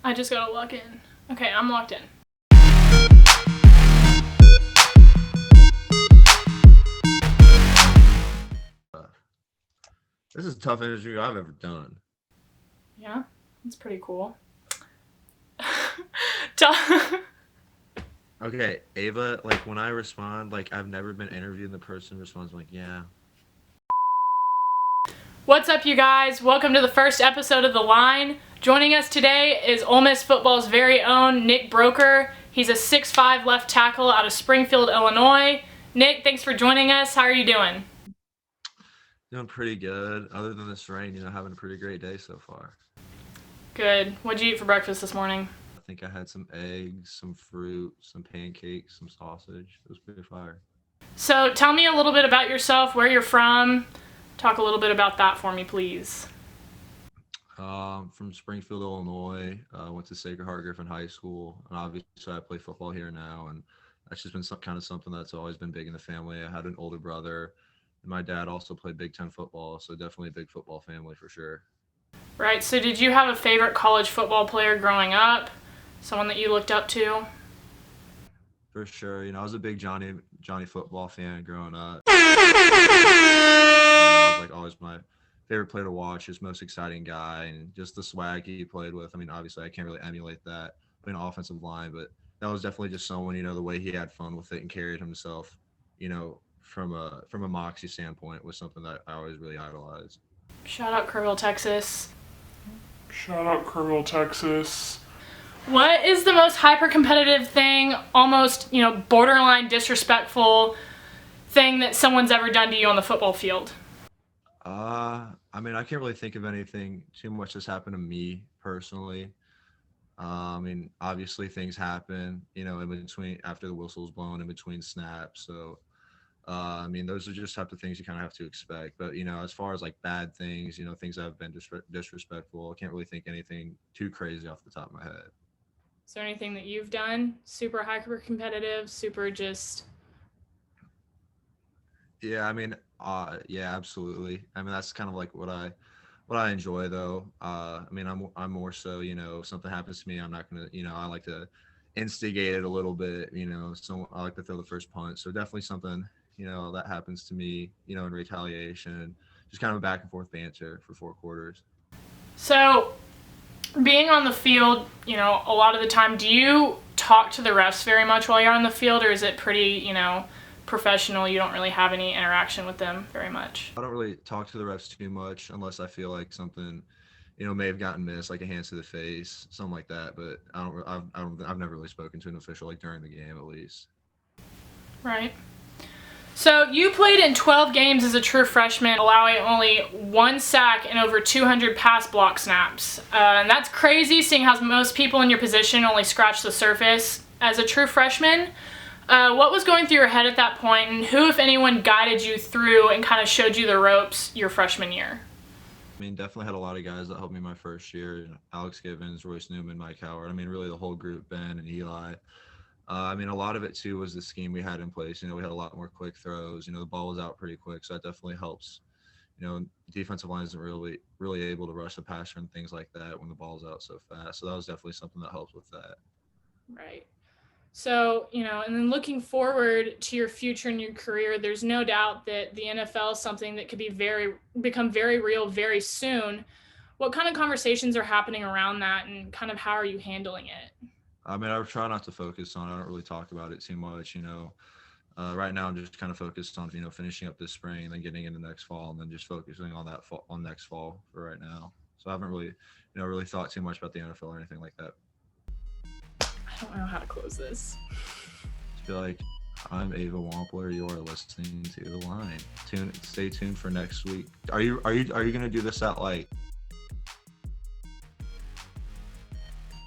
I just gotta log in. Okay, I'm logged in. This is the toughest interview I've ever done. Yeah, that's pretty cool. Okay, Ava, like when I respond, like I've never been interviewed and the person responds like, yeah. What's up, you guys? Welcome to the first episode of The Line. Joining us today is Ole Miss football's very own Nick Broeker. He's a 6'5" left tackle out of Springfield, Illinois. Nick, thanks for joining us. How are you doing? Doing pretty good. Other than this rain, having a pretty great day so far. Good. What'd you eat for breakfast this morning? I think I had some eggs, some fruit, some pancakes, some sausage. It was pretty fire. So tell me a little bit about yourself, where you're from. Talk a little bit about that for me, please. From Springfield, Illinois. Went to Sacred Heart Griffin High School, and obviously I play football here now, and that's just been kind of something that's always been big in the family. I had an older brother, and my dad also played Big Ten football, so definitely a big football family for sure. Right, so did you have a favorite college football player growing up? Someone that you looked up to? For sure. I was a big Johnny football fan growing up. Was like always my favorite player to watch, his most exciting guy, and just the swag he played with. I mean, obviously I can't really emulate that playing offensive line, but that was definitely just someone, the way he had fun with it and carried himself, from a moxie standpoint was something that I always really idolized. Shout out Kerrville, Texas. Shout out Kerrville, Texas. What is the most hyper-competitive thing, almost, borderline disrespectful thing that someone's ever done to you on the football field? I mean, I can't really think of anything too much that's happened to me personally. I mean, obviously things happen, in between after the whistle's blown, in between snaps. So, I mean, those are just type of things you kind of have to expect. But, as far as like bad things, things that have been disrespectful, I can't really think anything too crazy off the top of my head. Is there anything that you've done super hyper-competitive, super just... Yeah, I mean, yeah, absolutely. I mean, that's kind of like what I enjoy though. I mean, I'm more so, if something happens to me, I'm not gonna, I like to instigate it a little bit, so I like to throw the first punch. So definitely something, that happens to me, in retaliation, just kind of a back and forth banter for 4 quarters. So, being on the field, a lot of the time, do you talk to the refs very much while you're on the field, or is it pretty, professional? You don't really have any interaction with them very much? I don't really talk to the refs too much unless I feel like something, may have gotten missed, like a hands to the face, something like that. But I've never really spoken to an official like during the game, at least. Right. So you played in 12 games as a true freshman, allowing only 1 sack and over 200 pass block snaps. And that's crazy, seeing how most people in your position only scratch the surface as a true freshman. What was going through your head at that point, and who, if anyone, guided you through and kind of showed you the ropes your freshman year? I mean, definitely had a lot of guys that helped me my first year. Alex Givens, Royce Newman, Mike Howard. I mean, really the whole group, Ben and Eli. I mean, a lot of it too was the scheme we had in place. We had a lot more quick throws. The ball was out pretty quick, so that definitely helps. Defensive line isn't really able to rush the passer and things like that when the ball's out so fast. So that was definitely something that helps with that. Right. So, and then looking forward to your future and your career, there's no doubt that the NFL is something that could become very real very soon. What kind of conversations are happening around that, and kind of how are you handling it? I mean, I try not to focus on it. I don't really talk about it too much, Right now I'm just kind of focused on, finishing up this spring and then getting into next fall, and then just focusing on that on next fall for right now. So I haven't really, really thought too much about the NFL or anything like that. I don't know how to close this. I feel like I'm Ava Wampler. You are listening to The Line. Stay tuned for next week. Are you gonna do this at like